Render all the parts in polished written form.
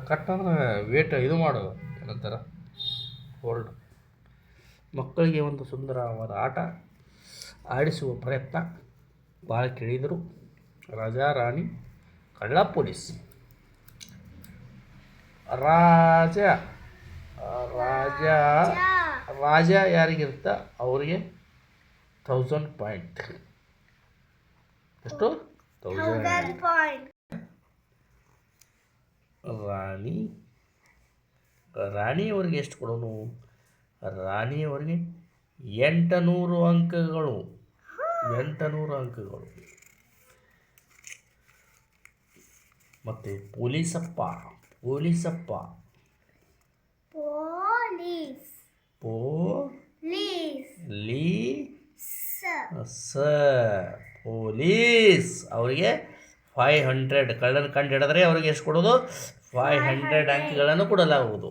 ಕಟ್ಟಂದ್ರೆ wait ಇದು ಮಾಡೋದು ಏನಂತಾರೆ ಹೋಲ್ಡ್. ಮಕ್ಕಳಿಗೆ ಒಂದು ಸುಂದರವಾದ ಆಟ ಆಡಿಸುವ ಪ್ರಯತ್ನ. ಭಾಳ ಕೇಳಿದರು. ರಾಜಾ ರಾಣಿ ಕಳ್ಳ ಪೊಲೀಸ್. ರಾಜ ರಾಜ ರಾಜ ಯಾರಿಗಿರುತ್ತ ಅವರಿಗೆ 1000 ಪಾಯಿಂಟ್. ಎಷ್ಟು? 1000 ಪಾಯಿಂಟ್. ರಾಣಿ ರಾಣಿಯವರಿಗೆ ಎಷ್ಟು ಕೊಡೋನು? ರಾಣಿಯವರಿಗೆ 800 ಅಂಕಗಳು. 800 ಅಂಕಗಳು. ಮತ್ತು ಪೊಲೀಸಪ್ಪ ಪೊಲೀಸಪ್ಪ ಪೊಲೀಸ್ ಅವರಿಗೆ 500. ಕಳ್ಳನ ಕಂಡು ಹಿಡಿದ್ರೆ ಅವ್ರಿಗೆ ಎಷ್ಟು ಕೊಡೋದು? 500 ಅಂಕಗಳನ್ನು ಕೊಡಲಾಗುವುದು.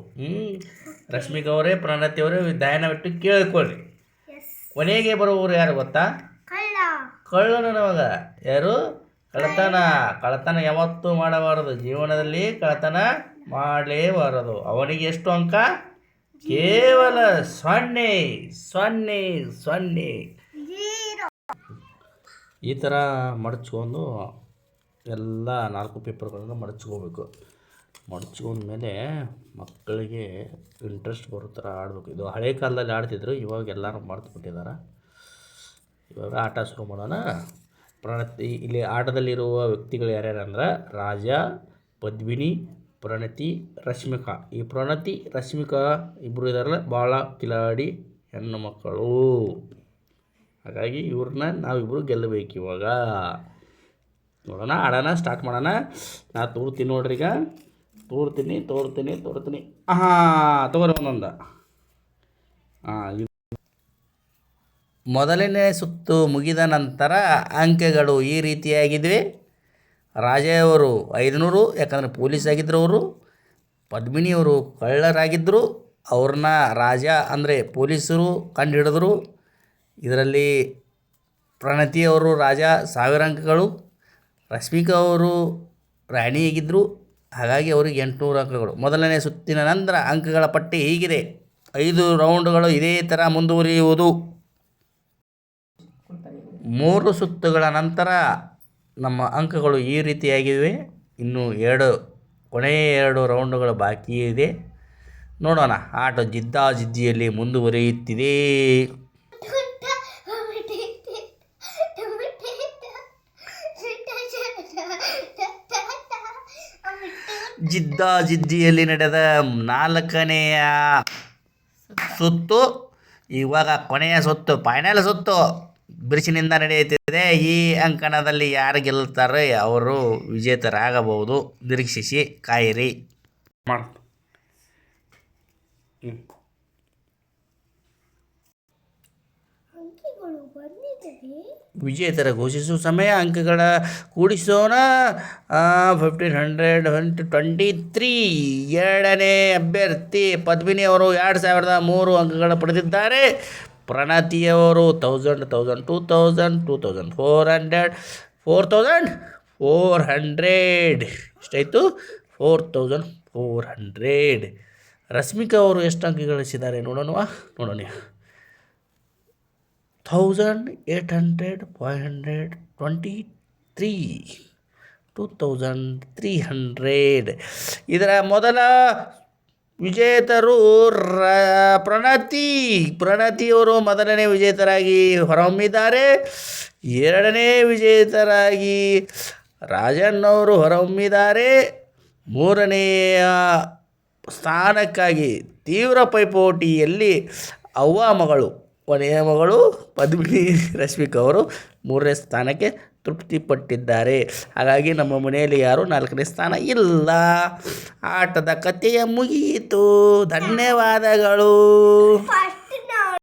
ರಶ್ಮಿಕಾ ಅವರೇ, ಪ್ರಣತಿ ಅವರೇ ದಯವಿಟ್ಟು ಕೇಳಿಕೊಳ್ಳಿ. ಕೊನೆಗೆ ಬರುವವರು ಯಾರು ಗೊತ್ತಾ? ಕಳ್ಳನವಾಗ ಯಾರು? ಕಳ್ಳತನ ಯಾವತ್ತೂ ಮಾಡಬಾರದು. ಜೀವನದಲ್ಲಿ ಕಳ್ಳತನ ಮಾಡಲೇಬಾರದು. ಅವನಿಗೆ ಎಷ್ಟು ಅಂಕ? ಕೇವಲ 0. ಈ ಥರ ಮಡಚ್ಕೊಂಡು ಎಲ್ಲ 4 ಪೇಪರ್ಗಳನ್ನು ಮಡಚ್ಕೋಬೇಕು. ಮಡಚ್ಕೊಂಡ್ಮೇಲೆ ಮಕ್ಕಳಿಗೆ ಇಂಟ್ರೆಸ್ಟ್ ಬರೋ ಥರ ಆಡಬೇಕು. ಇದು ಹಳೆ ಕಾಲದಲ್ಲಿ ಆಡ್ತಿದ್ರು, ಇವಾಗ ಎಲ್ಲರೂ ಮರೆತುಬಿಟ್ಟಿದ್ದಾರೆ. ಇವಾಗ ಆಟ ಶುರು ಮಾಡೋಣ. ಪ್ರಣತಿ ಇಲ್ಲಿ ಆಟದಲ್ಲಿರುವ ವ್ಯಕ್ತಿಗಳು ಯಾರ್ಯಾರು ಅಂದ್ರೆ ರಾಜ, ಪದ್ಮಿನಿ, ಪ್ರಣತಿ, ರಶ್ಮಿಕಾ. ಈ ಪ್ರಣತಿ ರಶ್ಮಿಕಾ ಇಬ್ಬರು ಇದ್ದಾರಲ್ಲ, ಭಾಳ ಕಿಲಾಡಿ ಹೆಣ್ಣು ಮಕ್ಕಳು. ಹಾಗಾಗಿ ಇವ್ರನ್ನ ನಾವಿಬ್ಬರು ಗೆಲ್ಲಬೇಕು. ಇವಾಗ ನೋಡೋಣ, ಆಡೋಣ, ಸ್ಟಾರ್ಟ್ ಮಾಡೋಣ. ನಾ ತೋರ್ತೀನಿ ನೋಡ್ರಿ. ಈಗ ತೋರ್ತೀನಿ. ತಗೋರಿ ಒಂದೊಂದು. ಮೊದಲನೇ ಸುತ್ತು ಮುಗಿದ ನಂತರ ಅಂಕಗಳು ಈ ರೀತಿಯಾಗಿದ್ವಿ. ರಾಜೆಯವರು 500, ಯಾಕಂದರೆ ಪೊಲೀಸ್ ಆಗಿದ್ದರು ಅವರು. ಪದ್ಮಿನಿಯವರು ಕಳ್ಳರಾಗಿದ್ದರು, ಅವ್ರನ್ನ ರಾಜ ಅಂದರೆ ಪೊಲೀಸರು ಕಂಡು ಹಿಡಿದ್ರು. ಇದರಲ್ಲಿ ಪ್ರಣತಿಯವರು ರಾಜ 1000 ಅಂಕಗಳು. ರಶ್ಮಿಕಾ ಅವರು ರಾಣಿಯಾಗಿದ್ದರು, ಹಾಗಾಗಿ ಅವರಿಗೆ 800 ಅಂಕಗಳು. ಮೊದಲನೇ ಸುತ್ತಿನ ನಂತರ ಅಂಕಗಳ ಪಟ್ಟಿ ಹೀಗಿದೆ. 5 ರೌಂಡ್ಗಳು ಇದೇ ಥರ ಮುಂದುವರಿಯುವುದು. 3 ಸುತ್ತುಗಳ ನಂತರ ನಮ್ಮ ಅಂಕಗಳು ಈ ರೀತಿಯಾಗಿವೆ. ಇನ್ನು ಕೊನೆಯ 2 ರೌಂಡ್ಗಳು ಬಾಕಿ ಇದೆ. ನೋಡೋಣ. ಆಟ ಜಿದ್ದಾಜಿದ್ದಿಯಲ್ಲಿ ಮುಂದುವರಿಯುತ್ತಿದೆ. ಜಿದ್ದಾಜಿದ್ದಿಯಲ್ಲಿ ನಡೆದ 4ನೆಯ ಸುತ್ತು, ಇವಾಗ ಕೊನೆಯ ಸುತ್ತು, ಫೈನಲ್ ಸುತ್ತು ಬಿರುಸಿನಿಂದ ನಡೆಯುತ್ತಿದೆ. ಈ ಅಂಕಣದಲ್ಲಿ ಯಾರು ಗೆಲ್ಲುತ್ತಾರೆ ಅವರು ವಿಜೇತರಾಗಬಹುದು. ನಿರೀಕ್ಷಿಸಿ ಕಾಯಿರಿ. ವಿಜೇತರ ಘೋಷಿಸುವ ಸಮಯ. ಅಂಕಗಳ ಕೂಡಿಸೋಣ. 1500 23. ಎರಡನೇ ಅಭ್ಯರ್ಥಿ ಪದ್ಮಿನಿ ಅವರು 2003 ಅಂಕಗಳು ಪಡೆದಿದ್ದಾರೆ. ಪ್ರಣತಿಯವರು 1000, 2000, 2000, 4400. ಎಷ್ಟಾಯಿತು? 4400. ರಶ್ಮಿಕಾ ಅವರು ಎಷ್ಟು ಅಂಕ ಗಳಿಸಿದ್ದಾರೆ ನೋಡೋಣ. 1800, 523, 2300. ಇದರ ಮೊದಲ ವಿಜೇತರು ಪ್ರಣತಿಯವರು ಮೊದಲನೇ ವಿಜೇತರಾಗಿ ಹೊರಹೊಮ್ಮಿದ್ದಾರೆ. ಎರಡನೇ ವಿಜೇತರಾಗಿ ರಾಜನ್ ಅವರು ಹೊರಹೊಮ್ಮಿದ್ದಾರೆ. ಮೂರನೆಯ ಸ್ಥಾನಕ್ಕಾಗಿ ತೀವ್ರ ಪೈಪೋಟಿಯಲ್ಲಿ ಕೊನೆಯ ಮಗಳು ಪದ್ಮಿನಿ ರಶ್ಮಿಕಾ ಅವರು 3ನೇ ಸ್ಥಾನಕ್ಕೆ ತೃಪ್ತಿಪಟ್ಟಿದ್ದಾರೆ. ಹಾಗಾಗಿ ನಮ್ಮ ಮನೆಯಲ್ಲಿ ಯಾರೂ 4ನೇ ಸ್ಥಾನ ಇಲ್ಲ. ಆಟದ ಕಥೆಯ ಮುಗಿಯಿತು. ಧನ್ಯವಾದಗಳು.